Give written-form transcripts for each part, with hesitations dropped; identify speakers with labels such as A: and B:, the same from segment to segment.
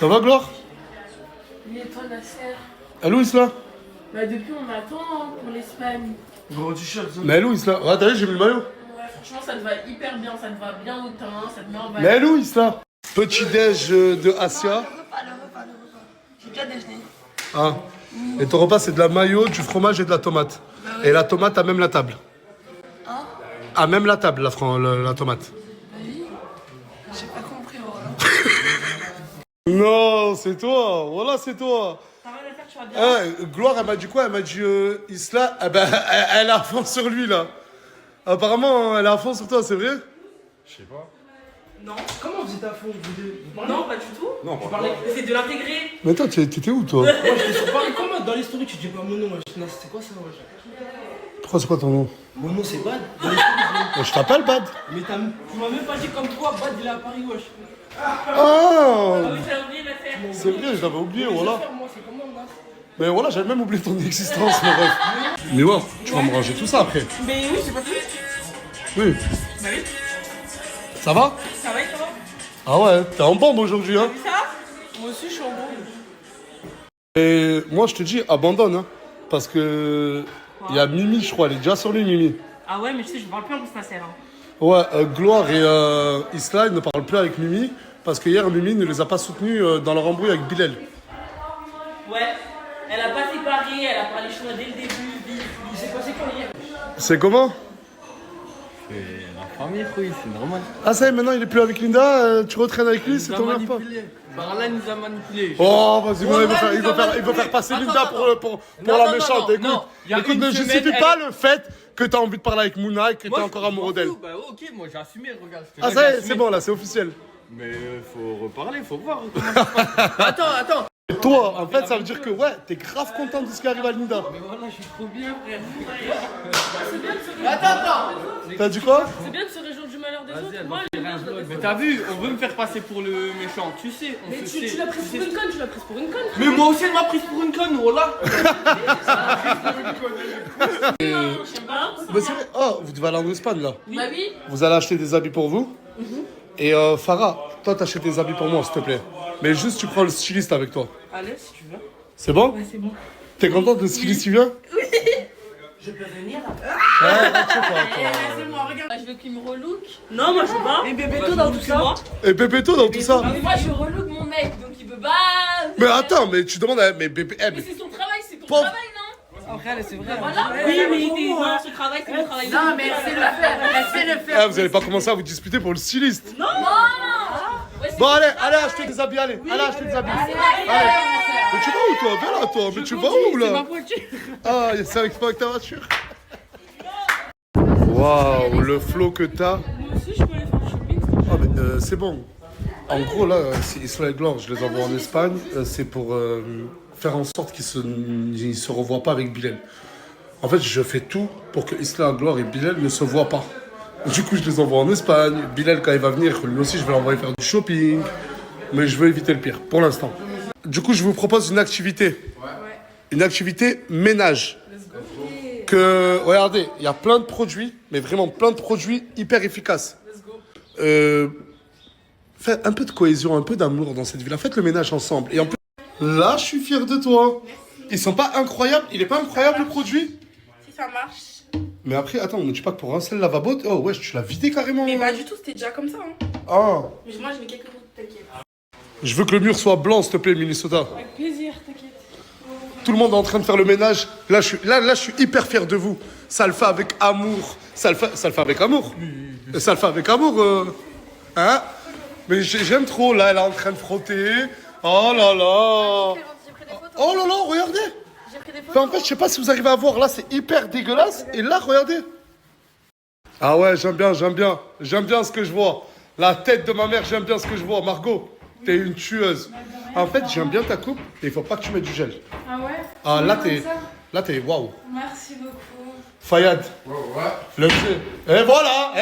A: Ça va, Gloire?
B: Oui, et toi, Nasser?
A: Elle est où, Isla?
B: Bah, depuis, on attend hein, pour l'Espagne.
C: Gros t-shirt, ça.
A: Mais elle est où, Isla? Ah, t'as vu, j'ai mis le maillot.
B: Ouais, franchement, ça te va hyper bien, ça te va bien au teint, ça te met en
A: Mais
B: valeur.
A: elle est où, Isla? Petit déj de Asia.
D: Le repas. J'ai déjà déjeuné.
A: Ah. Et ton repas, c'est de la mayo, du fromage et de la tomate.
D: Bah oui.
A: Et la tomate à même la table.
D: Hein?
A: À même la table, la tomate.
D: Bah oui. J'ai pas compris, voilà.
A: Non, c'est toi. Voilà, c'est toi.
B: T'as rien à faire, tu vas bien.
A: Gloire, elle m'a dit quoi? Elle m'a dit Isla, eh ben, elle est à fond sur lui, là. Apparemment, elle est à fond sur toi, c'est vrai?
C: Je sais pas.
B: Non.
C: Comment vous êtes à fond, vous
B: Non, pas du tout.
C: Non,
B: Tu parlais, c'est de l'intégrer.
A: Mais attends, t'étais où, toi?
C: Moi, j'étais sur Paris. Comment dans les stories, tu dis pas mon nom, wesh? C'est quoi ça, wesh?
A: Pourquoi c'est quoi ton nom?
C: Mon nom, c'est Bad. Dans les stories,
A: Je t'appelle Bad.
C: mais tu m'as même pas dit comme toi, Bad, il est à Paris, wesh.
A: Ah,
B: Ah oui, j'ai oublié de la faire.
A: c'est vrai, je l'avais oublié, voilà.
C: Moi, c'est comment, Nas?
A: Mais voilà, j'avais même oublié ton existence, mon ref. Mais ouais, tu vas me ranger tout ça après.
B: Mais oui, j'ai pas fait.
A: Oui.
B: Bah oui.
A: Ça va?
B: Ça va et toi?
A: Ah ouais, t'es en bombe aujourd'hui, hein?
B: Ça? Moi aussi, je suis en bon.
A: Et moi, je te dis, abandonne, hein. Parce que. Il y a Mimi, je crois, elle est déjà sur lui, Mimi.
B: Ah ouais, mais tu sais, je parle plus en plus Nasser. Hein.
A: Ouais, Gloire et Isla, ils ne parlent plus avec Mimi. Parce que hier, Mimi ne les a pas soutenus dans leur embrouille avec Bilal.
B: Ouais. Elle a pas séparé, elle a parlé chinois dès le début. Il s'est passé quoi hier?
A: C'est comment?
E: C'est la famille, oui, c'est normal.
A: Ah, ça y est, maintenant, il est plus avec Linda, tu retraînes avec lui, c'est ton meilleur pote.
E: Par là, il nous a manipulés.
A: Oh, vas-y, bon, il veut faire passer Linda pour la méchante. Écoute,
E: non. Il y a
A: écoute,
E: une
A: ne
E: semaine,
A: justifie
E: elle-
A: pas le fait que t'as envie de parler avec Mouna et que
E: Moi,
A: t'es encore
E: je
A: amoureux
E: m'en
A: d'elle.
E: fous. Bah ok, moi j'ai assumé, regarde.
A: Ah, ça y est, c'est bon, là, c'est officiel.
E: Mais faut reparler, faut voir comment ça se passe. Attends.
A: Et toi, en fait, ça veut dire que, ouais, t'es grave content de ce qui arrive à Linda.
E: Mais voilà, je suis trop bien, frère.
A: T'as dit quoi?
B: C'est bien de se réjouir du malheur des
E: Vas-y,
B: autres.
E: elle
B: Moi,
E: va
B: j'aime
E: faire
B: bien,
E: un
B: je
E: vlog.
B: la
E: Mais
B: défends.
E: t'as vu, on veut me faire passer pour le méchant. Tu sais, on
B: Mais
E: se
B: tu
E: sait.
B: l'as prise pour une conne, tu l'as prise pour une conne.
E: Mais moi aussi, elle m'a prise pour une conne, voilà.
B: Je sais pas.
A: Mais c'est vrai. Oh, vous devez aller en Espagne, là.
B: Bah oui.
A: Vous allez acheter des habits pour vous. Et Farah, toi, t'achètes des habits pour moi, s'il te plaît. Mais juste, tu prends le styliste avec toi.
B: Allez, si tu veux.
A: C'est bon?
B: Ouais, c'est bon.
A: T'es contente, le styliste, il vient?
B: Je peux venir là.
A: Ouais, tu sais pas, toi.
B: C'est moi, regarde. Je veux qu'il me relook. Non, moi je veux pas. Et bébé,
D: tout dans tout ça.
A: Et Pépéto dans tout ça.
B: Mais moi je relook mon mec, donc il veut pas.
A: Mais attends, mais tu demandes à. Mais bébé.
B: Mais c'est son travail, c'est ton
A: Pauvre.
B: travail, non?
D: Après, c'est vrai.
B: Voilà. Oui, mais non, son travail, c'est mon travail.
D: Non, mais elle sait le faire. Elle sait le faire.
A: Ah, vous allez pas commencer à vous disputer pour le styliste.
B: Non. Ouais, c'est
A: Bon,
B: son
A: allez,
B: travail.
A: allez acheter des habits, allez. Allez acheter des habits.
B: Allez.
A: Allez. Mais tu vas où, toi? Viens là, toi. Mais tu vas où, là?
E: voiture.
A: Ah, c'est avec toi avec ta voiture. Waouh, le flow que t'as.
B: Moi aussi, je peux aller faire du shopping.
A: Ah, mais c'est bon. En gros, là, Isla et Gloire, je les envoie en Espagne. C'est pour faire en sorte qu'ils ne se revoient pas avec Bilal. En fait, je fais tout pour que Isla, Gloire et Bilal ne se voient pas. Du coup, je les envoie en Espagne. Bilal, quand il va venir, lui aussi, je vais l'envoyer faire du shopping. Mais je veux éviter le pire, pour l'instant. Du coup, je vous propose une activité. Une activité ménage. Que, regardez, il y a plein de produits, mais vraiment plein de produits hyper efficaces. Faites un peu de cohésion, un peu d'amour dans cette ville. Faites le ménage ensemble. Et en plus, là, je suis fier de toi. Ils sont pas incroyables. Il est pas incroyable le produit?
D: Si ça marche.
A: Mais après, attends, on ne dit pas que pour rincer le lavabo, oh ouais, tu l'as vidé carrément.
D: Mais pas du tout, c'était déjà comme ça. Hein.
A: Ah,
D: Mais moi, je mets quelques minutes, t'inquiète.
A: je veux que le mur soit blanc, s'il te plaît, Minnesota.
B: Avec plaisir, t'inquiète.
A: Tout le monde est en train de faire le ménage. Là, je suis hyper fier de vous. Ça le fait avec amour. Ça le fait avec amour. Ça le fait avec amour. Hein? Mais j'aime trop. Là, elle est en train de frotter. Oh là là.
D: J'ai pris des photos.
A: Oh là là, regardez.
D: J'ai pris des
A: Enfin,
D: photos.
A: en fait, je sais pas si vous arrivez à voir. Là, c'est hyper dégueulasse. Et là, regardez. Ah ouais, j'aime bien. J'aime bien ce que je vois. La tête de ma mère, j'aime bien ce que je vois. Margot, t'es une tueuse. En fait, j'aime bien ta coupe. Et il faut pas que tu mettes du gel.
B: Ah ouais?
A: Ah,
B: Comme ça
A: t'es waouh.
B: Merci beaucoup.
A: Fayad. Le pied. Et voilà,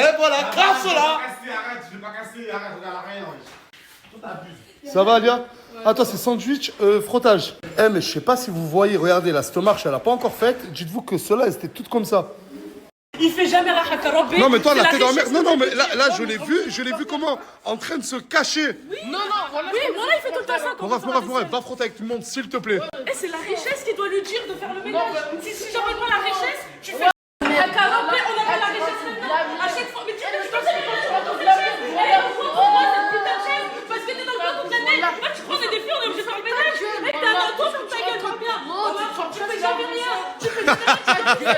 A: casse là.
C: Arrête, je vais pas casser, arrête, regarde rien.
A: Ça va, Alia? Ah, toi, c'est sandwich, frottage. Eh, mais je sais pas si vous voyez, regardez, la cette marche, elle a pas encore faite. Dites-vous que ceux-là, elles étaient toutes comme ça.
B: Il fait jamais la hakarobe.
A: Non, mais toi, la tête en mer. Non, non, mais là, je l'ai vu comment en train de se cacher.
D: Non, voilà, il fait tout le temps ça.
A: Bref, va frotter avec tout le monde, s'il te plaît.
D: Et c'est la richesse qui doit lui dire de faire le ménage. Si j'appelle pas la richesse, tu fais la carotte, on appelle la richesse maintenant. À chaque fois, mais tu pensais que quand tu rentres au village, pour moi, cette putain de chaise, parce que t'es dans le coin toute l'année. Là, tu prends des défis, on est obligé de faire le ménage. Mec, t'as un manteau, pour ta gueule, va bien. Tu fais jamais rien. Tu fais jamais rien.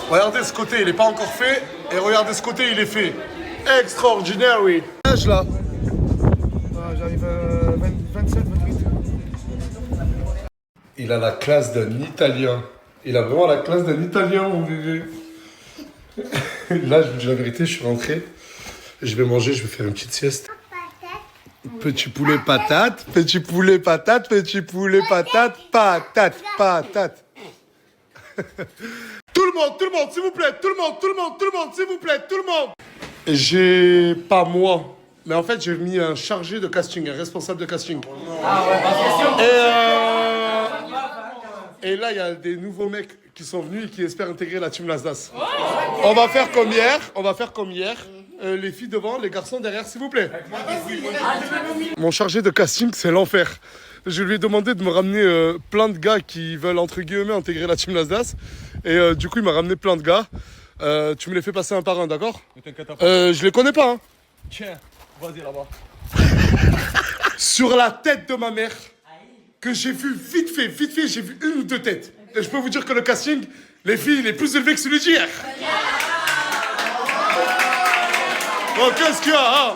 A: Regardez ce côté, il n'est pas encore fait. Et regardez ce côté, il est fait. Extraordinary. Âge là.
C: J'arrive à 27, 28.
A: Il a la classe d'un Italien. Il a vraiment la classe d'un Italien, mon bébé. Là, je vous dis la vérité, je suis rentré. Je vais manger, je vais faire une petite sieste. Petit poulet patate, petit poulet patate, petit poulet patate, patate, patate. Tout le monde, s'il vous plaît, tout le monde, s'il vous plaît, tout le monde. J'ai pas moi, mais en fait j'ai mis un chargé de casting, un responsable de casting. Et là il y a des nouveaux mecs qui sont venus et qui espèrent intégrer la team Nasdaq. On va faire comme hier. Les filles devant, les garçons derrière, s'il vous plaît. Mon chargé de casting, c'est l'enfer. Je lui ai demandé de me ramener plein de gars qui veulent, entre guillemets, intégrer la team Nasdaq. Et du coup, il m'a ramené plein de gars. Tu me les fais passer un par un, d'accord? Je les connais pas, hein.
E: Tiens, vas-y là-bas.
A: Sur la tête de ma mère, que j'ai vu vite fait, j'ai vu une ou deux têtes. Et je peux vous dire que le casting, les filles, il est plus élevé que celui d'hier. Oh, qu'est-ce qu'il y a, hein?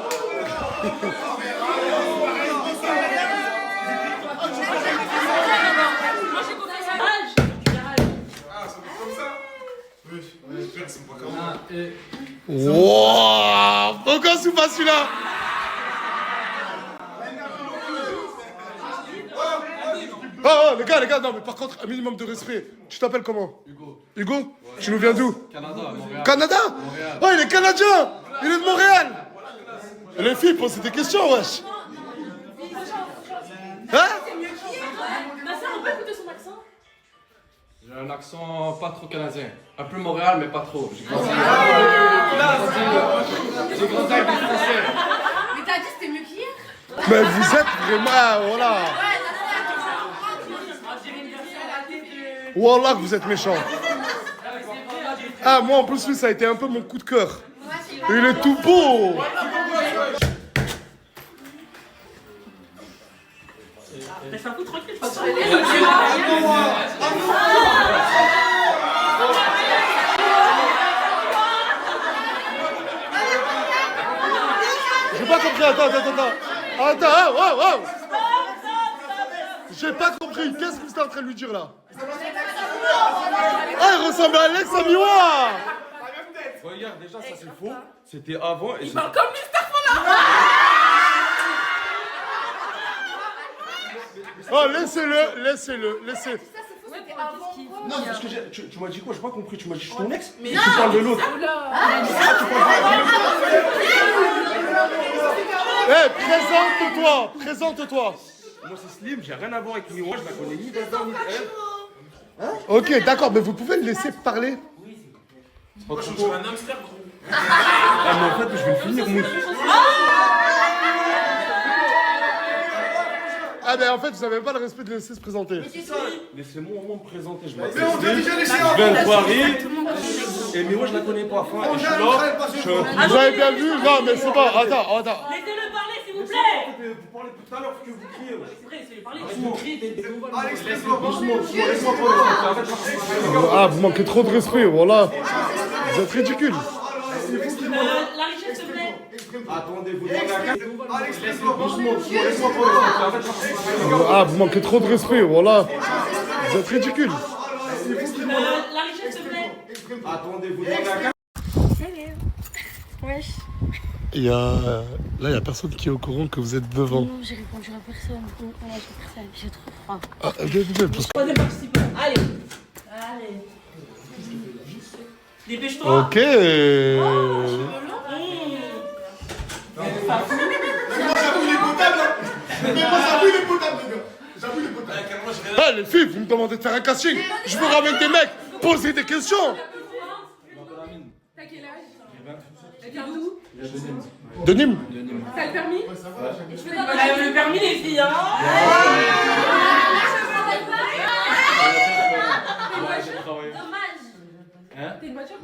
A: Wouah! Pourquoi c'est pas celui-là? Oh, les gars, non, mais par contre, un minimum de respect. Tu t'appelles comment? Hugo? Ouais. Tu nous viens d'où? Canada? Montréal. Oh, il est canadien! Il est de Montréal! Les filles, posez des questions, wesh! Hein?
D: On peut écouter son accent?
E: J'ai un accent pas trop canadien. Un peu Montréal, mais pas trop. J'ai grandi avec des Français.
D: Mais t'as dit c'était mieux qu'hier?
A: Mais vous êtes vraiment... Voilà! Wallah que vous êtes méchants. Ah, moi en plus, lui, ça a été un peu mon coup de cœur. Il est tout beau.
B: Laisse un coup tranquille.
A: J'ai pas compris, attends, wow. J'ai pas compris, qu'est-ce que vous êtes en train de lui dire là? Ah, il ressemble à Alex Amiwa.
E: Regarde, déjà, ça c'est faux. C'était avant et
D: Il parle comme Mr.
A: Oh, laissez-le.
E: Non, parce que tu m'as dit quoi? J'ai pas compris. Tu m'as dit je suis ton ex? Mais tu parles de l'autre.
A: Eh, présente-toi.
E: Moi c'est Slim, j'ai rien à voir avec Miwa, je la connais ni d'avant ni d'elle.
A: Ok, d'accord, mais vous pouvez le laisser parler.
E: Moi je suis un hamster gros. Ah mais en fait je vais le finir moi.
A: Ah ben en fait vous avez pas le respect de le laisser se présenter.
E: Laissez-moi au moins me présenter, je m'appelle Slim, je viens de Paris. Et Miwa je la connais pas, enfin, et je suis là.
A: Vous avez bien vu? Non mais c'est pas, attends.
B: Laissez-le parler, s'il vous plaît.
E: Vous parlez tout à l'heure que vous criez.
B: C'est vrai, laissez-le parler. Vous criez des
E: Laisse-moi parler.
A: Ah, vous manquez trop de respect, voilà. Vous êtes ridicule.
B: La richesse, s'il te plaît.
E: Attendez, vous demandez à laisse-moi parler.
A: Ah, vous manquez trop de respect, voilà. Vous êtes ridicule.
B: La richesse, s'il te plaît.
E: Attendez, vous demandez à
D: Salut. Wesh.
A: Il y a... Là, il y a personne qui est au courant que vous êtes devant.
D: Non, j'ai répondu à personne. J'ai trop froid.
A: Ah, parce que...
B: Troisième participant. Allez. Dépêche-toi.
A: Ok. Ah, les filles, vous me demandez de faire un casting. Je vous ramène des mecs. Posez des questions. De Nîmes.
D: T'as le permis?
B: Le permis, les filles, hein.
D: T'as une voiture?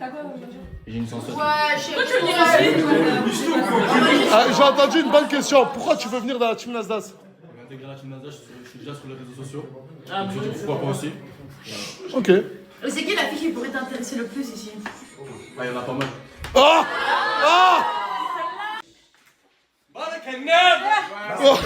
D: T'as quoi comme voiture?
F: J'ai une sensation.
D: Pourquoi tu veux venir ici?
A: Ah, j'ai entendu une bonne question. Pourquoi tu veux venir dans la team Nasdaq?
E: Je vais intégrer la team Nasdaq, je suis déjà sur les réseaux sociaux.
B: Ah,
E: Je me dis pourquoi pas aussi.
A: Ok.
G: C'est qui la fille qui pourrait t'intéresser le plus ici?
E: Il y en a pas mal.
A: Ah Ah Oh.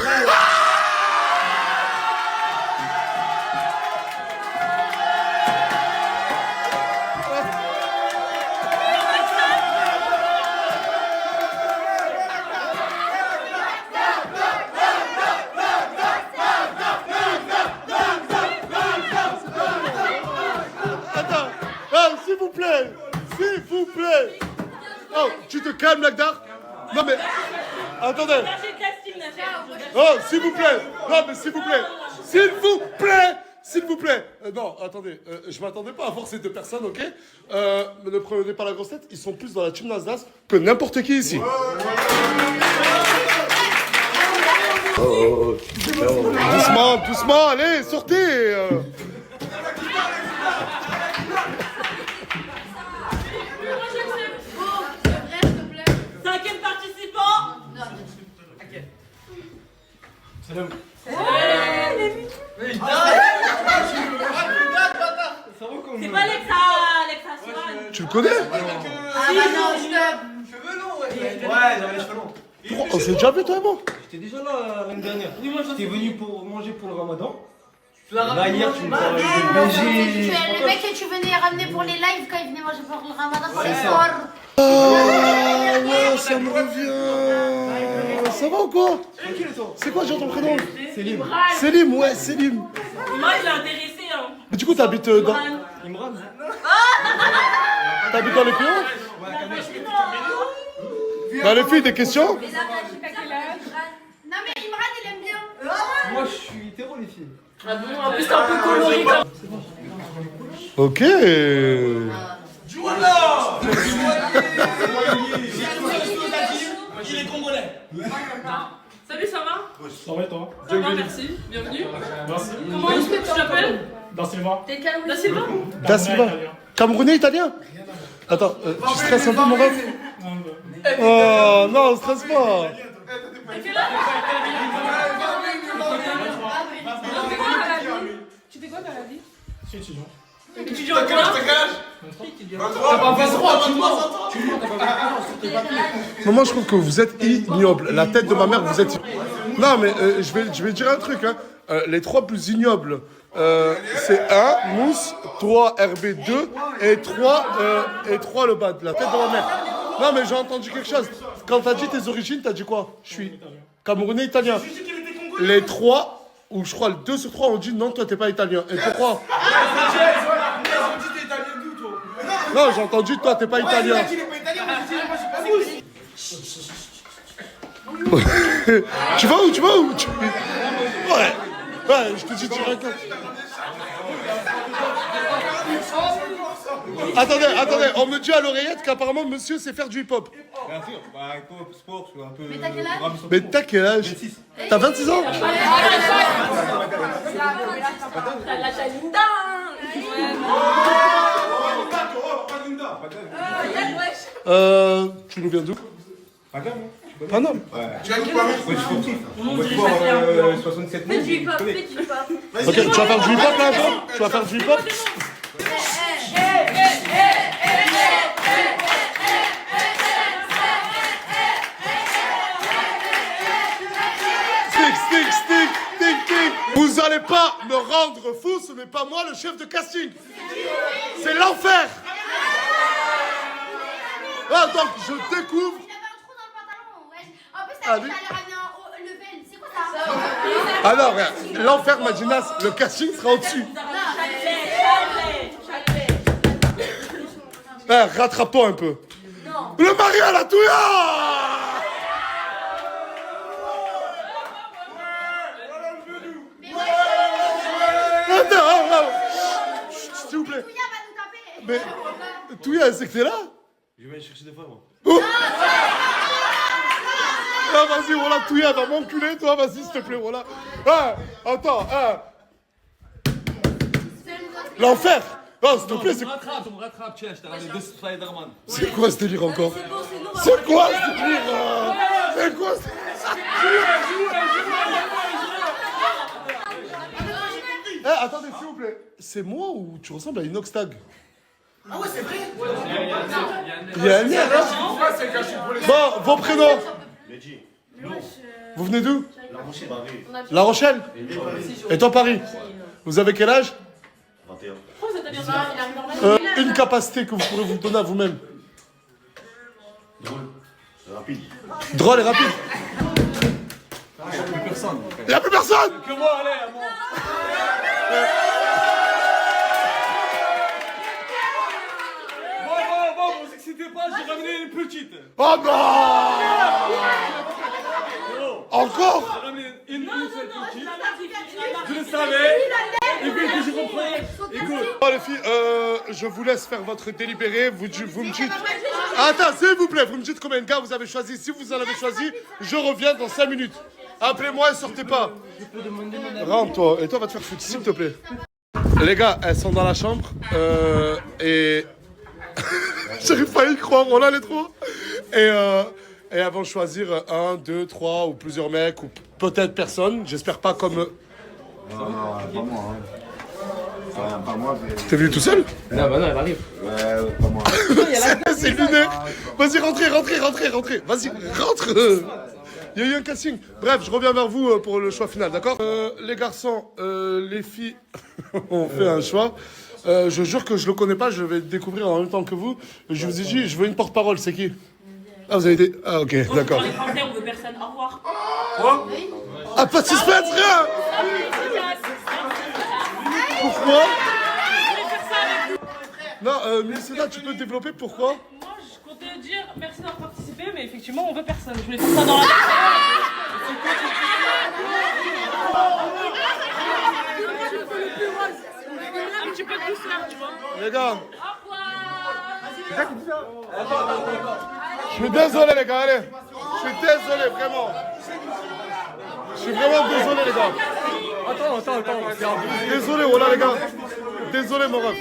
A: Attends, oh, s'il vous plaît, s'il vous plaît. Oh, tu te calmes, Nagdar. Non mais, attendez.
B: Cherchez le casting, Nadia.
A: Oh, s'il vous plaît. Non mais s'il vous plaît. S'il vous plaît. S'il vous plaît. Non, attendez. Je m'attendais pas à voir ces deux personnes, ok. Ne prenez pas la grosse tête. Ils sont plus dans la team Nasdaq que n'importe qui ici. Oh. Doucement, doucement. Allez, sortez.
B: Cinquième participant.
E: Salam.
B: C'est pas Alexa Swan.
A: Tu le connais?
G: Ah bah non, stop.
F: Ouais, j'avais les cheveux longs.
A: On s'est déjà vu, toi et moi.
F: J'étais déjà là l'année dernière.
B: Oui, moi,
F: J'étais venu pour manger pour le ramadan.
B: l'as
F: Là,
B: ramené
F: hier,
B: pour
F: tu me
B: le
F: parlais
B: ramadan.
F: de BG.
G: Le mec que tu venais ramener pour les lives quand il venait manger pour le ramadan pour les
F: ça.
G: soirs.
A: Ah ouais, ça me revient. Ça va ou quoi? C'est quoi, j'ai ton prénom?
F: Selim.
A: Selim, ouais, Selim.
B: Moi, il l'a intéressé, hein.
A: Mais du coup, t'habites dans...
F: Imran.
A: T'habites dans les PO? Bah les filles, des questions?
G: Non mais Imran il aime bien.
F: Moi, je suis hétéro, les filles.
B: Ah bon, en plus, t'es un peu coloré comme.
A: Ok.
C: Il est congolais.
D: Salut, ça va?
E: Ça va et toi?
D: Ça va, merci. Bienvenue.
E: Merci.
D: Comment est-ce que tu t'appelles?
E: Da Silva.
D: Da Silva?
A: Da Silva. Camerounais, italien? Attends, tu stresses un peu mon ref? Oh non, stresse pas.
D: T'as quel âge? Tu fais quoi dans la vie?
E: Je suis étudiant.
D: Étudiant en quoi?
A: Maman, je trouve que vous êtes ignoble. La tête de ma mère, vous êtes... Non, mais je vais dire un truc. Hein. Les trois plus ignobles, c'est 1, Mousse, 3, RB2 et 3 le bad. La tête de ma mère. Non, mais j'ai entendu quelque chose. Quand t'as dit tes origines, t'as dit quoi? Je suis Camerounais, italien. Les 3, ou je crois le 2 sur 3, ont dit non, toi t'es pas italien. Et pourquoi? Non, j'ai entendu toi t'es pas italien. Tu vas où? Ouais, je te dis direct. Attendez, on me dit à l'oreillette qu'apparemment monsieur sait faire du hip-hop.
F: Bien sûr, bah, hip-hop, sport, je suis un peu.
G: Mais t'as quel âge?
A: Mais t'as quel âge?
F: 26.
A: T'as 26 ans?
B: T'as la chalinda.
A: Tu nous viens d'où?
F: Paname, hein?
A: Paname.
C: Tu as dit quoi?
F: Ouais, je suis sportif. On va te
B: j'ai
F: voir
B: chacun un peu.
F: 67 000.
G: Fais du hip-hop,
F: je connais.
G: fais du hip-hop.
A: Ok, tu vas faire du hip-hop là un peu? Tu vas faire du hip-hop? Stick. Vous allez pas me rendre fou, ce n'est pas moi le chef de casting. C'est l'enfer. Ah, donc je découvre.
G: Il avait un trou dans le pantalon, ouais. En plus, t'as dit que t'allais ramener un haut level. C'est quoi ça?
A: Alors, regarde, l'enfer Madinas, le casting sera au-dessus. Rattrape-toi un peu.
G: Non.
A: Le mari à la touya.
G: Mais ouais,
A: Attends, s'il vous plaît.
G: Touya va nous taper.
A: Mais touya, c'est que t'es là?
E: Je vais aller chercher des fois, moi.
A: Oh, Ah, vas-y, voilà, Touya va m'enculer, toi, vas-y, s'il te plaît, voilà. Ah, attends, L'enfer. Ah, s'il te plaît,
E: On me rattrape, tiens, je t'ai ramené 2 Spider-Man.
A: c'est quoi ce délire encore? C'est quoi ce délire? C'est quoi ce attendez, s'il vous plaît. C'est moi ou tu ressembles à Inox Tag?
C: Ah ouais, c'est vrai.
A: Il y a un lien, hein? Bon, vos prénoms. Vous venez d'où? La Rochelle. Et toi, Paris? Vous avez quel âge?
C: 21.
A: Une capacité que vous pourrez vous donner à vous-même.
C: Drôle. Rapide.
A: Drôle et rapide.
E: Il n'y a plus personne.
A: Il n'y a plus personne.
E: Que moi, allez, à moi. Bon, vous excitez pas, j'ai ramené une petite.
A: Oh non! Encore?
E: J'ai ramené une seule petite. Je le savais. Et puis que je reprends. Écoute.
A: Oh les filles, je vous laisse faire votre délibéré. Vous me dites... Attends, s'il vous plaît, vous me dites combien de gars vous avez choisi. Si vous en avez choisi, je reviens dans 5 minutes. Appelez-moi et sortez pas. Rentre toi. Et toi, va te faire foutre, s'il te plaît. Les gars, elles sont dans la chambre. Et... J'arrive pas à y croire, on a les trois. Et elles vont choisir 1, 2, 3 ou plusieurs mecs ou peut-être personne. J'espère pas comme...
C: Non, pas moi. Hein. Pas moi, mais...
A: T'es venu tout seul?
E: Non, bah non, elle arrive.
C: Ouais, pas moi.
A: C'est lunaire. Vas-y, rentrez. Vas-y, rentre. Il y a eu un casting. Bref, je reviens vers vous pour le choix final, d'accord? Les garçons, les filles ont fait un choix. Je jure que je le connais pas, je vais le découvrir en même temps que vous. Je vous ai dit, je veux une porte-parole, c'est qui? Ah, vous avez été... Ah, ok, d'accord.
B: Les Français, on veut personne. Au revoir.
E: Quoi?
A: Ah, pas de suspense, rien. Pourquoi? Non, Mélissa, tu peux développer pourquoi?
D: Moi, je comptais dire merci d'avoir participé, mais effectivement, on veut personne. Je voulais faire ça dans la un petit peu de douceur, tu vois.
A: Les gars. Je suis désolé, les gars, allez. Je suis désolé, vraiment. Je suis vraiment désolé, les gars.
E: Attends.
A: Désolé, voilà, les gars. Désolé, mon ref.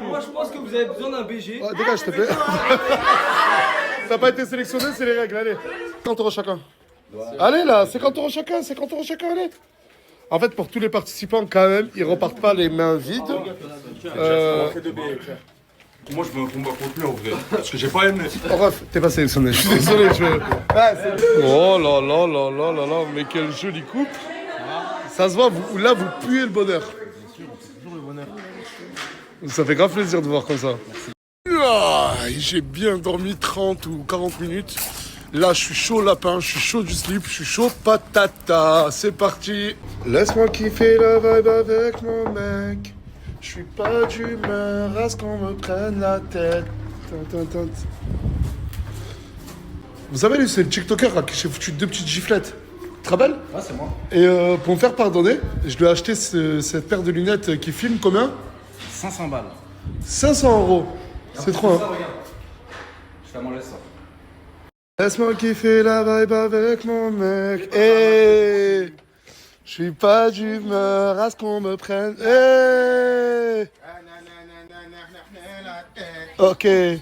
F: Moi, je pense que vous avez besoin d'un BG.
A: Oh, dégage, s'il te plaît. T'as pas été sélectionné, c'est les règles, allez. 50 € chacun. Allez, là, 50 € chacun, allez. En fait, pour tous les participants, quand même, ils repartent pas les mains vides.
E: Moi, je veux un combat contre lui en vrai. Parce que j'ai pas aimé.
A: Oh, ref, t'es pas sélectionné, je suis désolé. Oh là là là là là là, mais quelle jolie coupe. Ça se voit, là, vous puez le bonheur. Ça fait grave plaisir de voir comme ça. Ah, j'ai bien dormi 30 ou 40 minutes. Là, je suis chaud lapin, je suis chaud du slip, je suis chaud patata. C'est parti. Laisse-moi kiffer la vibe avec mon mec. Je suis pas d'humeur à ce qu'on me prenne la tête. Vous savez, c'est le TikToker là, qui s'est foutu 2 petites giflettes. Tu te rappelles?
F: Ah, c'est moi.
A: Et pour me faire pardonner, je lui ai acheté cette paire de lunettes qui filme combien?
F: 500 balles.
A: 500 €. C'est trop, hein.
F: Regarde. Je t'en laisse ça.
A: Laisse-moi kiffer la vibe avec mon mec. Hey, je suis pas d'humeur à ce qu'on me prenne. Hey. Ok. Je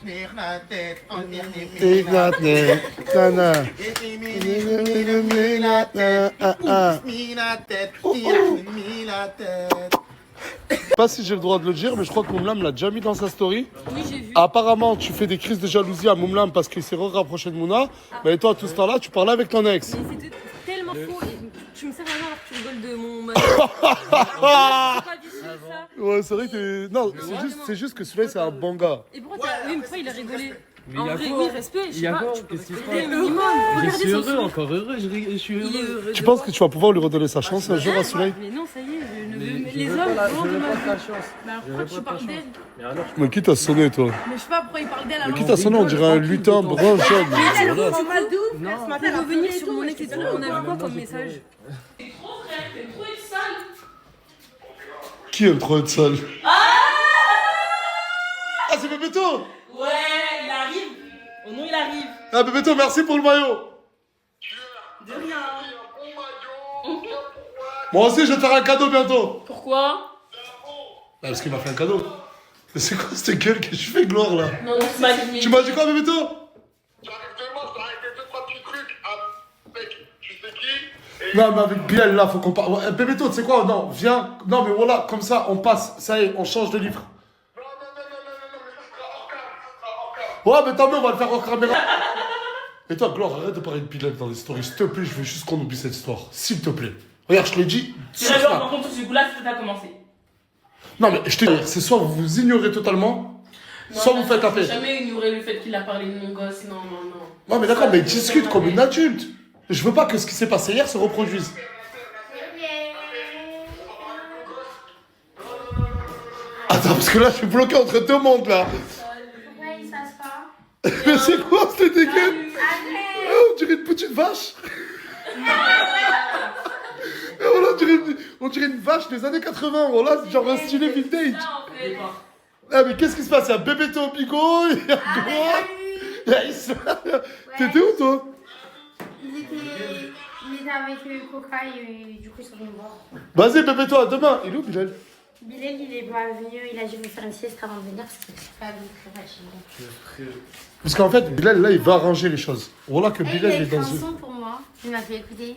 A: sais pas si j'ai le droit de le dire, mais je crois que Moumlam l'a déjà mis dans sa story.
D: Oui, j'ai vu.
A: Apparemment, tu fais des crises de jalousie à Moumlam parce qu'il s'est rapproché de Mouna. Mais toi, tout ce temps-là, tu parlais avec ton ex.
D: Mais c'était tellement faux. Et tu me sers à rien alors que tu rigoles de mon mari. C'est pas du tout ça.
A: Ouais, c'est vrai que... Non, c'est juste que celui-là, c'est un bon gars.
D: Et pourquoi oui, mais pourquoi il a rigolé?
H: Mais
D: En
H: y a
D: vrai,
H: quoi
D: oui, respect, je sais pas.
H: Qu'est-ce qui se
D: T'es
H: passe?
D: minimum.
H: Je
D: Regardez
H: suis
D: son
H: heureux,
D: sourire.
H: encore heureux, je suis
D: Il est
H: heureux.
D: heureux.
A: Tu
D: de
A: penses
D: voir.
A: que tu vas pouvoir lui redonner sa chance un jour à Soleil?
D: Mais non, ça y est, je ne veux.
H: Mais
D: Les
H: je
D: hommes,
H: veux pas
D: vraiment de ma
H: de
D: vie.
H: ta chance.
D: Bah pourquoi tu parles d'elle?
H: Mais alors,
A: Mais qui t'a sonné, toi?
D: Mais je sais pas pourquoi il parle d'elle
A: Mais
D: alors.
A: qui t'a sonné? On dirait un lutin brun jaune.
D: Elle prend mal de ouf. Ce matin, pour revenir sur mon ex et tout, on a vu quoi comme message?
B: T'es trop frère, t'es trop une sale.
A: Qui aime trop être sale? Bébéto.
B: Ouais, il arrive. Oh non, il arrive.
A: Ah, Bébéto, merci pour le maillot.
B: De rien.
A: Moi aussi, je vais te faire un cadeau bientôt.
B: Pourquoi?
A: Parce qu'il m'a fait un cadeau. Mais c'est quoi cette gueule que je fais, Gloire, là?
B: Non, non, c'est magnifique.
A: Tu m'as dit quoi, Bébéto?
C: J'arrive demain, je t'arrête deux, trois petits trucs avec, tu sais qui?
A: Non, mais avec Bilal, là, faut qu'on parle. Ouais, Bébéto, tu sais quoi? Non, viens. Non, mais voilà, comme ça, on passe. Ça y est, on change de livre.
C: Non, mais ça sera hors cadre, ça sera hors cadre.
A: Ouais, mais tant mieux, on va le faire en caméra. Et toi, Gloire, arrête de parler de Bilal dans les stories. S'il te plaît, je veux juste qu'on oublie cette histoire. S'il te plaît. Regarde, je te l'ai dit.
B: C'est d'accord, par contre, sur ce coup-là, c'est peut-être à commencer.
A: Non, mais je te dis, c'est soit vous vous ignorez totalement, soit vous faites taper.
B: J'ai jamais ignoré le fait qu'il a parlé de mon gosse. Non, non, non.
A: Ouais, mais d'accord, mais discute comme une adulte. Je veux pas que ce qui s'est passé hier se reproduise. Attends, parce que là, je suis bloqué entre deux mondes, là.
G: Pourquoi il se passe pas?
A: Mais c'est quoi, cette dégueu?
G: Allez.
A: On dirait une petite vache. Voilà, on dirait une vache des années 80. Voilà, genre un stylé vintage. Ah, mais qu'est-ce qui se passe? Il y a Bébéto au bigot, il y a toi, il y a Isla. T'étais où, toi?
G: Il était avec Coca et du coup ils sont venus voir.
A: Vas-y, Bébéto, à demain. Il est où, Bilal?
G: Bilal il est pas venu, il a dû me faire une sieste avant de venir parce que c'est pas très fatigué.
A: Parce qu'en fait, Bilal, là, il va arranger les choses. Voilà que
G: Et il
A: Bilal
G: a
A: est
G: écrit
A: dans
G: un
A: une...
G: son pour moi, il m'a fait écouter.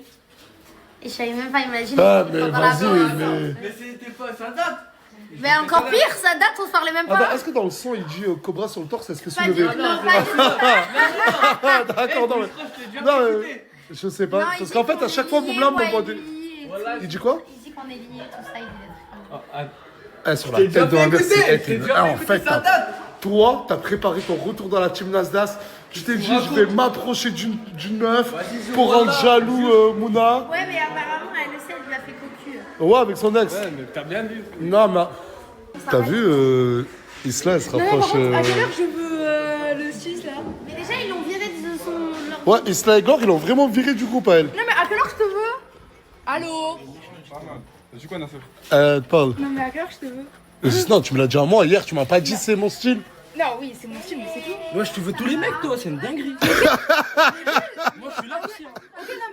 G: Et je savais même pas imaginer.
A: Ah, mais vas-y, mais...
F: Mais c'était pas, ça date.
G: Mais encore pire, ça date, on se parlait même pas.
A: Attends, est-ce que dans le son, il dit Cobra sur le torse, est-ce que
G: Pas
A: soulevé?
G: du tout, non, pas du tout.
A: Ah, d'accord, non, mais... Non, je sais pas.
G: Non, il
A: Parce
G: dit
A: qu'en fait,
G: qu'on
A: à chaque
G: est
A: fois,
G: liés,
A: Moumlam
G: ouais,
A: m'envoie des...
G: lui,
A: Il dit quoi?
G: il dit qu'on est liés, tout ça, il dit.
A: Eh, sur la tête de ma mère, c'est... En fait, toi, t'as préparé ton retour dans la team Nasdaq. Tu t'es dit, je vais m'approcher d'une meuf pour rendre jaloux Mouna.
G: Ouais, mais apparemment, elle le sait, elle lui a fait cocu.
A: Ouais, avec son ex.
F: Ouais, mais t'as bien vu.
A: Non, mais... T'as vu, Isla, elle se rapproche...
D: À quelle heure je veux le 6 là?
G: Mais déjà, ils l'ont viré de son.
A: Ouais, Isla et Glore, ils l'ont vraiment viré du groupe à elle.
D: Non, mais à quelle heure je te veux? Allô?
E: T'as dit quoi, Nasser?
A: Paul.
D: Non, mais à quelle heure je te veux?
A: Non, tu me l'as dit à moi hier, tu m'as pas dit c'est mon style.
D: Non, oui, c'est mon style, mais c'est tout.
F: Ouais, je te veux tous les mecs, toi, c'est une dinguerie. Moi, je suis là aussi. Hein.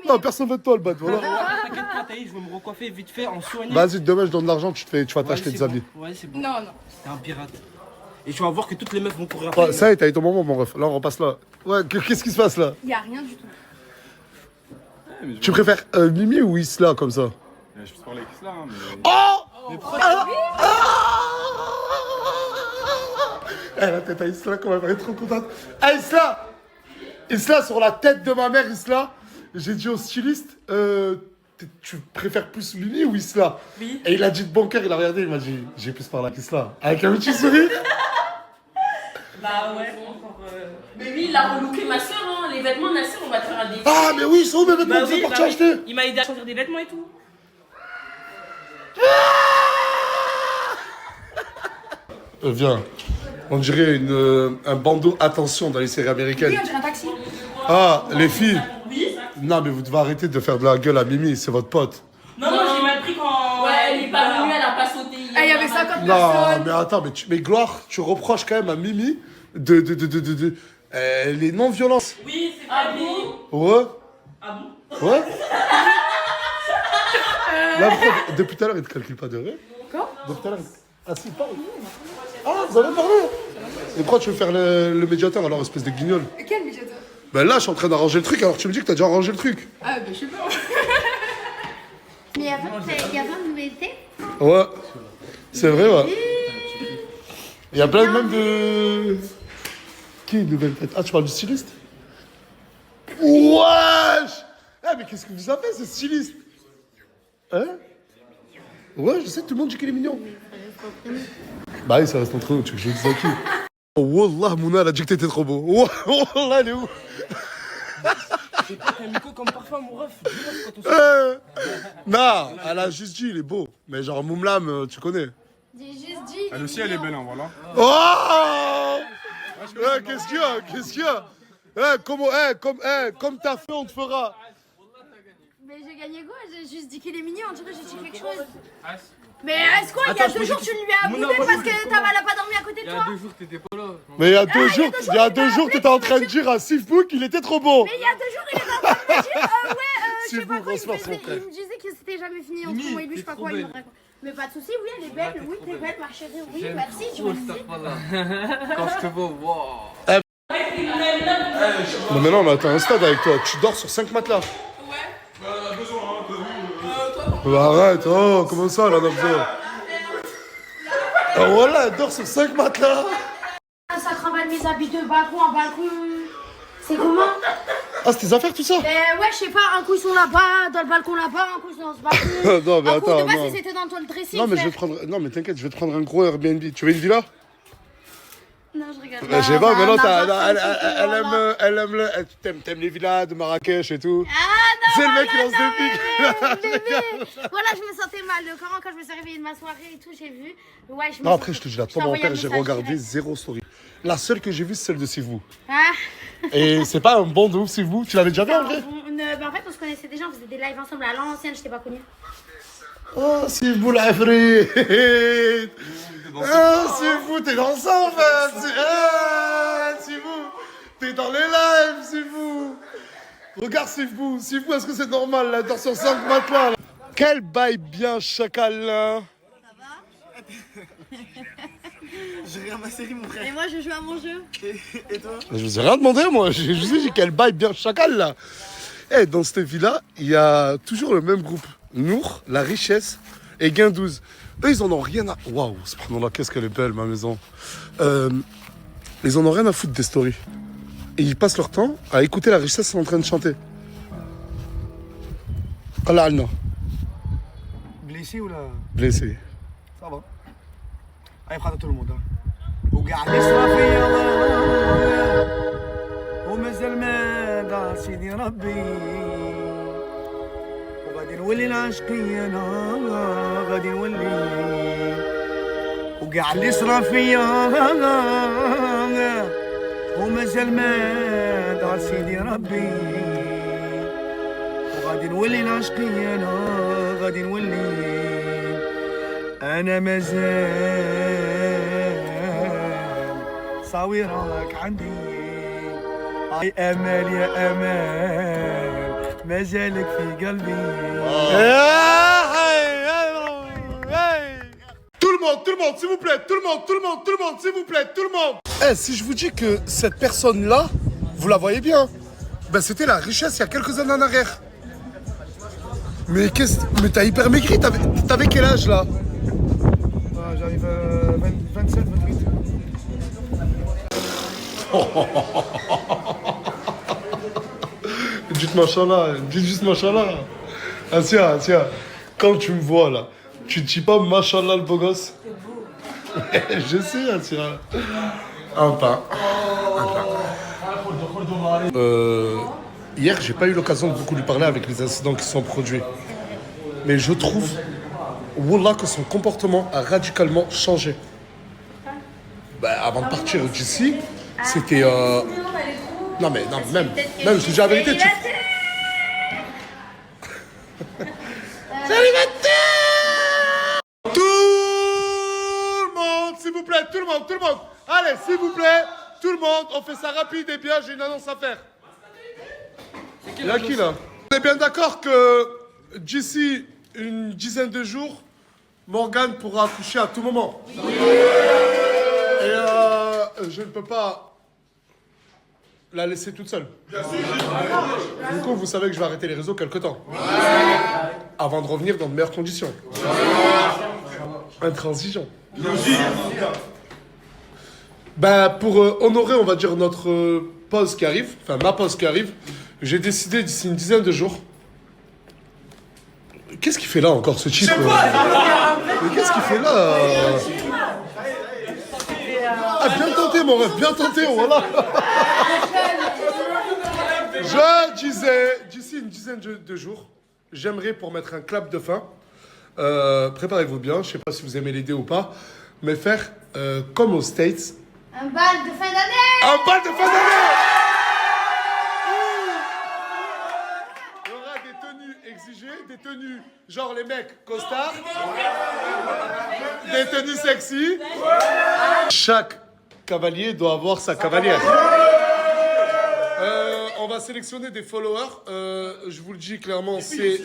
A: Non, personne veut de toi, le bad, voilà.
F: T'inquiète pas, Thaïs, je vais me recoiffer vite fait en soigné.
A: Vas-y, demain, je donne de l'argent, tu vas
F: Ouais,
A: t'acheter
F: c'est
A: des habits.
F: bon. Ouais, c'est bon.
D: Non, non.
F: T'es un pirate. Et tu vas voir que toutes les meufs vont courir après.
A: Ouais, ça y est, t'as eu ton moment, mon ref. Là, on repasse là. Ouais, qu'est-ce qui se passe là?
D: Y'a rien du tout.
A: Tu préfères Mimi ou Isla comme ça?
E: Je peux parler avec Isla, hein, mais...
A: Oh! La tête à Isla, quand même, elle est trop contente. Ah, Isla! Isla, sur la tête de ma mère, Isla, j'ai dit au styliste, tu préfères plus Mimi ou Isla?
B: Oui.
A: Et il a dit de bon cœur, il a regardé, il m'a dit, j'ai plus parlé avec Isla. Avec un petit sourire.
B: Bah ouais, encore. Mais lui, il a relooké ma soeur, hein. Les vêtements de ma soeur, on va te faire un défi.
A: Ah, mais oui, ils sont où mes vêtements?
B: Bah
A: Vous êtes
B: oui,
A: partis
B: bah oui.
A: acheter?
B: Il m'a aidé à choisir des vêtements et tout.
A: Viens. On dirait un bandeau attention dans les séries américaines.
D: Oui, on dirait un taxi.
A: Ah, les filles.
B: Oui.
A: Non, mais vous devez arrêter de faire de la gueule à Mimi, c'est votre pote.
B: Non, non, j'ai mal pris quand. Ouais, elle est pas venue, elle a pas sauté.
D: Ah, il y avait 50
A: Non,
D: personnes.
A: mais attends, mais Gloire, tu reproches quand même à Mimi de les non-violences.
B: Oui, c'est pas bon.
A: Ouais,
B: Ah bon?
A: ouais. Là, depuis tout à l'heure, il te calcule pas de rire.
D: Quoi?
A: Depuis tout à l'heure, ah si, parle. Ah, vous avez parlé. Et pourquoi tu veux faire le médiateur alors, espèce de guignol?
D: Quel médiateur?
A: Ben là, je suis en train d'arranger le truc, alors tu me dis que t'as déjà arrangé le truc.
D: Ah, bah, je sais pas.
G: Mais il y a plein de nouveautés.
A: Ouais, c'est vrai, ouais. Il y a plein même de... Qui est une nouvelle tête? Ah, tu parles du styliste? Wesh! Ah, mais qu'est-ce que vous avez, ce styliste? Hein? Ouais, je sais, tout le monde dit qu'il est mignon. Bah oui, ça reste entre nous, tu veux que je le dise à qui? Oh, Wallah, Mouna, elle a dit que t'étais trop beau. Wallah, elle est où?
F: C'est pas un micro comme parfum, mon ref. Dis-moi, c'est quand on
A: Non, elle a juste dit, il est beau. Mais genre, Moumlam, tu connais.
G: J'ai juste dit.
E: Elle aussi, elle est belle, hein, voilà.
A: Oh! Qu'est-ce qu'il y a? Qu'est-ce qu'il y a? Comme t'as fait, on te fera.
G: Mais j'ai gagné quoi? J'ai juste dit qu'il est mignon, on dirait que j'ai dit quelque chose. Mais est-ce quoi, il y a 2 jours, tu lui as boudé parce que elle a pas dormi à côté de
F: Il y
G: toi?
F: a 2 jours, t'étais pas là.
A: Mais il y a 2 jours, t'étais en train de dire à Sifbou qu'il était trop beau.
G: Mais il y a 2 jours, il était en train de me dire, je sais
A: Sifbou,
G: pas quoi,
A: grosse force, mon frère.
G: il me disait que c'était jamais fini entre
F: Mimi,
G: moi et lui, je sais pas
F: t'es
G: quoi,
F: trop
G: il me raconte. Mais pas de soucis, oui, elle est belle, oui, t'es belle, ma chérie, oui, merci, tu m'as dit.
F: Quand je te vois, waouh.
A: Mais maintenant, on a atteint un stade avec toi. Tu dors sur 5 matelas. Ouais. Arrête, oh, comment ça, là, on a besoin. Ah, voilà, elle dort sur 5 matelas.
G: Ça travaille mes habits de balcon en balcon. C'est comment?
A: Ah, c'est tes affaires, tout ça?
G: Ouais, je sais pas, un coup ils sont là-bas, dans le balcon là-bas, un coup ils sont dans ce balcon.
A: Non, mais
G: un coup,
A: attends,
G: de base,
A: non.
G: ils étaient dans le dressing.
A: Non, mais je vais
G: frère.
A: te prendre. Non, mais t'inquiète, je vais te prendre un gros Airbnb. Tu veux une villa?
G: Non, je rigole.
A: Je sais pas, maintenant, elle aime t'aimes les villas de Marrakech et tout.
G: Ah non,
A: C'est le mec qui lance des pics.
G: bébé. Voilà, je me sentais mal. Quand je me suis réveillée de ma soirée et tout, j'ai vu. Ouais, je me
A: Non,
G: suis-
A: après, je te dis, là, toi, mon père, j'ai regardé 0 story. La seule que j'ai vue, c'est celle de Sivou.
G: Ah.
A: Et c'est pas un bon de ouf, Sivou. Tu l'avais déjà vu en vrai?
G: En fait, on se connaissait déjà, on faisait des lives ensemble à l'ancienne, je t'ai pas connue.
A: Oh, Sivou, la frite. Ah, Sivou, t'es dans ça, en fait. Ah, Sivou, t'es dans les lives, Sivou. Regarde Sivou. Sivou, est-ce que c'est normal, là, dort sur 5 matelas, là. Quel bail bien, chacal, là.
F: Je regarde ma série, mon frère.
G: Et moi, je joue à mon jeu.
F: Et toi?
A: Je vous ai rien demandé, moi. Je vous ai dit quel bail bien chacal, là. Eh, dans cette vie-là, il y a toujours le même groupe. Nour, La Richesse et Guindouze. Eux, ils en ont rien à... Waouh, subhanallah, qu'est-ce qu'elle est belle, ma maison. Ils en ont rien à foutre des stories. Et ils passent leur temps à écouter La Richesse en train de chanter. Allah Alna.
F: Blessé ou là?
A: Blessé.
F: Ça va. Allez, prends tout le monde. وقاعد يصرى فيا ومازال ما دار سيدي ربي وغادي نولي العاشقية انا غادي نولي وقاع اللي صرا فيا ومازال ما دار سيدي ربي وغادي نولي العاشقية انا غادي نولي انا مازال صاويرك عندي اي امال يا امال ما زالك في قلبي
A: Tout le monde, s'il vous plaît, tout le monde, s'il vous plaît, tout le monde. Eh, si je vous dis que cette personne-là, vous la voyez bien, ben c'était La Richesse il y a quelques années en arrière. Mais mais t'as hyper maigri, t'avais quel âge là?
F: J'arrive à 27, 28.
A: Dites machallah, dites juste machallah. Asia, quand tu me vois là, tu te dis pas machallah le beau gosse? Je sais, Asia. Un pain. Hier, j'ai pas eu l'occasion de beaucoup lui parler avec les incidents qui se sont produits. Mais je trouve, wallah, que son comportement a radicalement changé. Bah, avant de partir d'ici, c'était... Non, mais même, je te dis la vérité, tu... Tout le monde, s'il vous plaît, tout le monde. Allez, s'il vous plaît, tout le monde, on fait ça rapide et bien, j'ai une annonce à faire. Il y a qui là? On est bien d'accord que d'ici une dizaine de jours, Morgane pourra accoucher à tout moment. Oui. Et je ne peux pas la laisser toute seule. Du coup, vous savez que je vais arrêter les réseaux quelque temps. Avant de revenir dans de meilleures conditions. Intransigeant. Ben, pour honorer, on va dire, notre pause qui arrive, enfin ma pause qui arrive, j'ai décidé d'ici une dizaine de jours. Qu'est-ce qu'il fait là encore ce type? Mais qu'est-ce qu'il fait là? Ah, bien tenté mon rêve, bien tenté, voilà. Je disais, d'ici une dizaine de jours, j'aimerais pour mettre un clap de fin, préparez-vous bien, je sais pas si vous aimez l'idée ou pas, mais faire comme aux States.
G: Un bal de fin d'année.
A: Un bal de fin d'année. Il y aura des tenues exiger des tenues, genre les mecs costards, des tenues sexy. Chaque cavalier doit avoir sa cavalière. On va sélectionner des followers. Je vous le dis clairement, c'est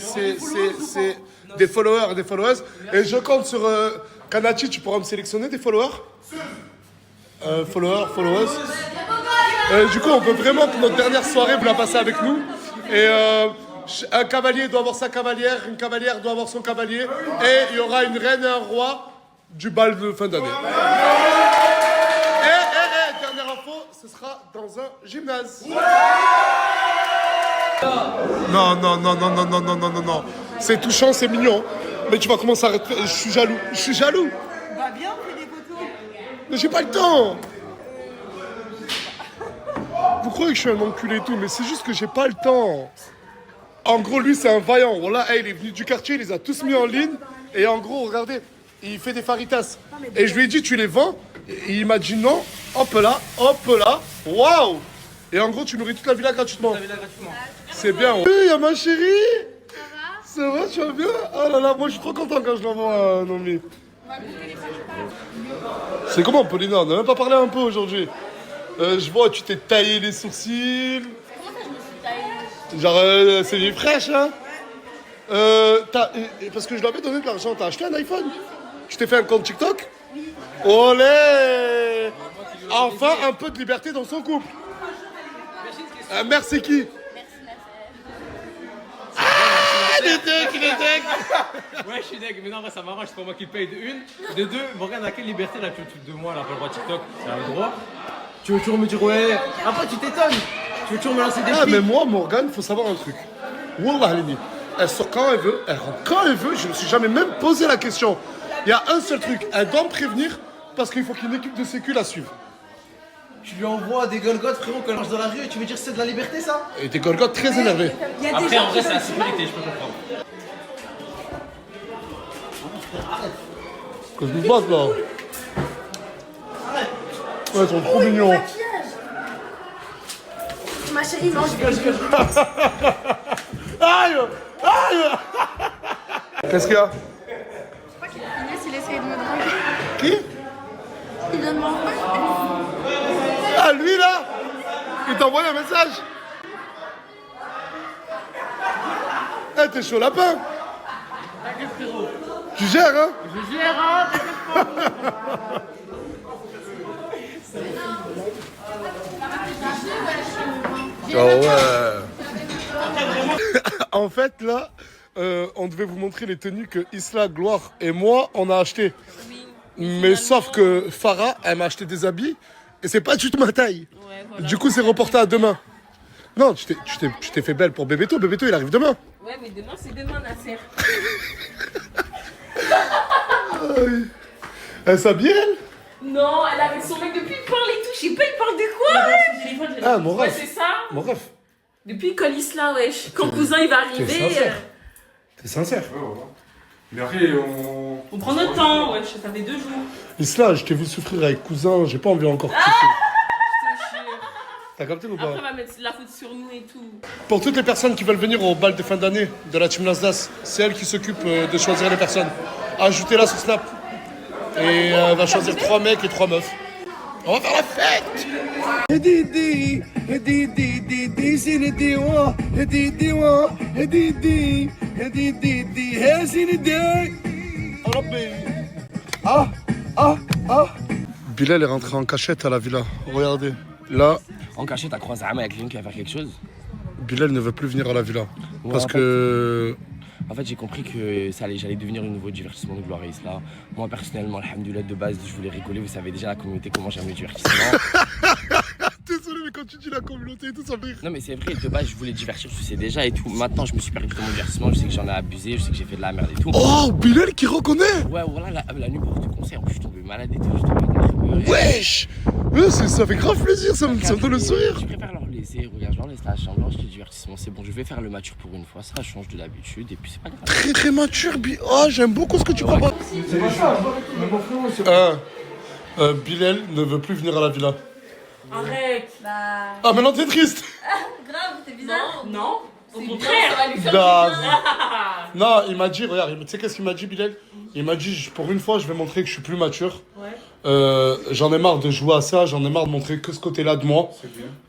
A: des followers et des followers. Et je compte sur Kanachi, tu pourras me sélectionner des followers. Followers. Du coup, on veut vraiment que notre dernière soirée, vous la passez avec nous. Et un cavalier doit avoir sa cavalière, une cavalière doit avoir son cavalier. Et il y aura une reine et un roi du bal de fin d'année. Et dernière info, ce sera dans un gymnase. Non. C'est touchant, c'est mignon. Mais tu vas commencer à arrêter. Je suis jaloux.
H: Bah bien, on fait des photos.
A: Mais j'ai pas le temps. Vous croyez que je suis un enculé et tout, mais c'est juste que j'ai pas le temps. En gros, lui, c'est un vaillant. Voilà, il est venu du quartier, il les a tous mis en ligne. Et en gros, regardez, il fait des faritas. Et je lui ai dit, tu les vends? Et il m'a dit non. Hop là. Waouh! Et en gros, tu nourris toute la villa gratuitement. C'est bien. Oui, il y a ma chérie. Ça va, tu vas bien? Oh là là, moi je suis trop content quand je l'envoie à Nomi. C'est comment, Paulina? On n'a même pas parlé un peu aujourd'hui. Je vois, tu t'es taillé les sourcils.
B: Comment ça, je me suis taillée?
A: Genre, c'est fraîche, hein? Parce que je lui avais donné de l'argent, t'as acheté un iPhone? Tu t'es fait un compte TikTok? Oui. Olé! Enfin, un peu de liberté dans son couple. Merci qui? Il est deg.
E: Ouais, je suis deg, mais non, ça m'arrange, c'est pas moi qui le paye de une. De deux, Morgane, à quelle liberté là, tu de moi, là, pas le droit TikTok, c'est un droit. Tu veux toujours me dire, ouais. Après, tu t'étonnes. Tu veux toujours me lancer des
A: mais moi, Morgane, faut savoir un truc. Wallah, Alini, elle sort quand elle veut, elle rentre quand elle veut, je me suis jamais même posé la question. Il y a un seul truc, elle doit me prévenir parce qu'il faut qu'une équipe de sécu la suive.
E: Tu lui envoies des golgotes, frérot, quand elle marche dans la rue, et tu veux dire que c'est de la liberté, ça?
A: Et des golgotes très énervés.
E: Après, en vrai, c'est la sécurité, je peux comprendre.
A: Que je me batte là. Ouais, ils sont trop mignons.
G: Ma chérie, mange.
A: Aïe! Qu'est-ce qu'il y a?
G: Je crois qu'il a fini s'il essayait de me draguer.
A: Qui?
G: Il vient de m'envoyer.
A: Ah, lui là? Il t'a envoyé un message? Eh, t'es chaud lapin?
E: T'inquiète, frérot.
A: Tu gères, hein?
E: Je gère, hein, t'inquiète pas.
A: Oh ouais. En fait, là, on devait vous montrer les tenues que Isla, Gloire et moi, on a acheté. Mais sauf que Farah, elle m'a acheté des habits et c'est pas du tout ma taille.
B: Ouais, voilà.
A: Du coup, c'est reporté à demain. Non, tu t'es fait belle pour Bébéto. Bébéto, il arrive demain.
B: Ouais, mais demain, c'est demain, Nasser.
A: Elle s'habille, elle?
B: Non, elle avait son mec depuis, il parle et tout. Je sais pas, il parle de quoi, ouais.
A: Ah, mon
B: Ouais,
A: ref.
B: c'est ça.
A: Mon ref.
B: Depuis Colisla, wesh. Quand cousin, il va arriver.
A: sincère. T'es sincère?
E: Mais après,
B: On prend notre temps, wesh. Ça fait 2 jours.
A: Isla, je t'ai vu souffrir avec cousin, j'ai pas envie encore de
B: Je
A: souffrir.
B: te jure.
A: T'as capté ou pas?
B: Après, on va mettre la faute sur nous et tout.
A: Pour toutes les personnes qui veulent venir au bal de fin d'année de la team Nasdas, c'est elle qui s'occupe de choisir les personnes. Ajoutez-la sur Snap. Et elle va choisir 3 mecs et 3 meufs. On va faire la fête! Bilal est rentré en cachette à la villa. Regardez. Là,
I: En cachette, t'as croisé Ama avec quelqu'un qui va faire quelque chose?
A: Bilal ne veut plus venir à la villa.
I: Ouais,
A: Parce
I: en fait-
A: que...
I: En fait, j'ai compris que j'allait devenir un nouveau divertissement de Gloire et Isla. Moi, personnellement, alhamdoulilah, de base, je voulais rigoler. Vous savez déjà la communauté, comment j'aime le divertissement.
A: Désolé, mais quand tu dis la communauté et tout, ça me fait rire.
I: Non, mais c'est vrai, de base, je voulais divertir, je sais déjà et tout. Maintenant, je me suis perdu dans mon divertissement. Je sais que j'en ai abusé, je sais que j'ai fait de la merde et tout.
A: Oh, Bilal qui reconnaît!
I: Ouais, voilà, la nuit pour te concert, je suis tombé malade et tout. Je suis tombé nerveux.
A: Wesh! Ouais, ça fait grave plaisir, ça me donne le sourire.
I: Je préfère leur laisser, regarde, je leur laisse la chambre, je te divertissement, c'est bon, je vais faire le mature pour une fois, ça change de l'habitude et puis c'est pas grave.
A: Très très mature, Oh, j'aime beaucoup ce que tu proposes. Bilal ne veut plus venir à la villa.
B: Arrête.
A: Ah, maintenant t'es triste.
G: Grave, t'es bizarre.
B: Non, Au contraire, ça va lui faire
A: Non,
B: du bien.
A: non, il m'a dit, regarde, tu sais qu'est-ce qu'il m'a dit, Bilal? Il m'a dit, pour une fois, je vais montrer que je suis plus mature.
B: Ouais.
A: J'en ai marre de jouer à ça, j'en ai marre de montrer que ce côté-là de moi.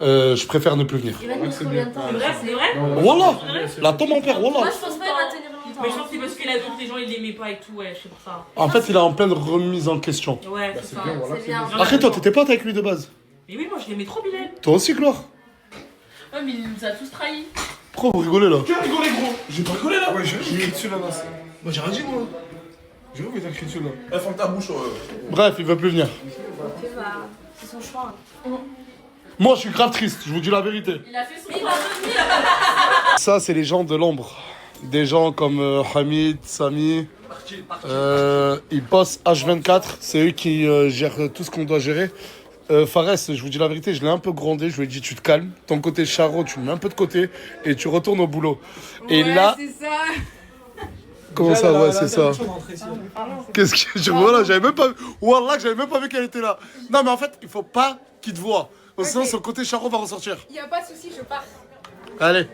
A: Je préfère ne plus venir.
G: Il va tenir combien de temps?
B: C'est vrai, c'est vrai.
A: Voilà, la tombe en père,
G: Moi,
A: voilà.
G: je pense pas qu'il va tenir longtemps.
B: Mais je pense que c'est parce que la d'autres des gens ils l'aimaient pas et tout, ouais, c'est pour ça.
A: En fait, il est en pleine remise en question.
B: Ouais, c'est ça.
G: C'est bien.
A: Après, toi, t'étais pote avec lui de base.
B: Mais oui, moi je l'aimais trop, Bilal.
A: Toi aussi, Gloire.
B: Ouais, mais il nous a tous trahis.
A: Pourquoi vous rigolez là?
F: Tu as rigolé, gros. J'ai pas rigolé là. Ouais, j'ai crié dessus là. Moi, j'ai rien dit, moi. J'ai vu que t'as crié dessus là.
C: Eh, ferme ta bouche.
A: Bref, il veut plus venir.
G: Ok, bah, c'est son choix.
A: Moi, je suis grave triste, je vous dis la vérité.
B: Il a fait son choix.
A: Ça, c'est les gens de l'ombre. Des gens comme Hamid, Samy. Ils bossent H24, c'est eux qui gèrent tout ce qu'on doit gérer. Fares, je vous dis la vérité, je l'ai un peu grondé, je lui ai dit tu te calmes, ton côté charo, tu le mets un peu de côté et tu retournes au boulot. Et là...
H: c'est ça.
A: Comment ça, ouais, c'est ça. Qu'est-ce que je vois là? J'avais même pas vu. Wallah, j'avais même pas vu qu'elle était là. Non, mais en fait, il faut pas qu'il te voie. Sinon, son côté charo va ressortir.
H: Y a pas de souci, je pars.
A: Allez.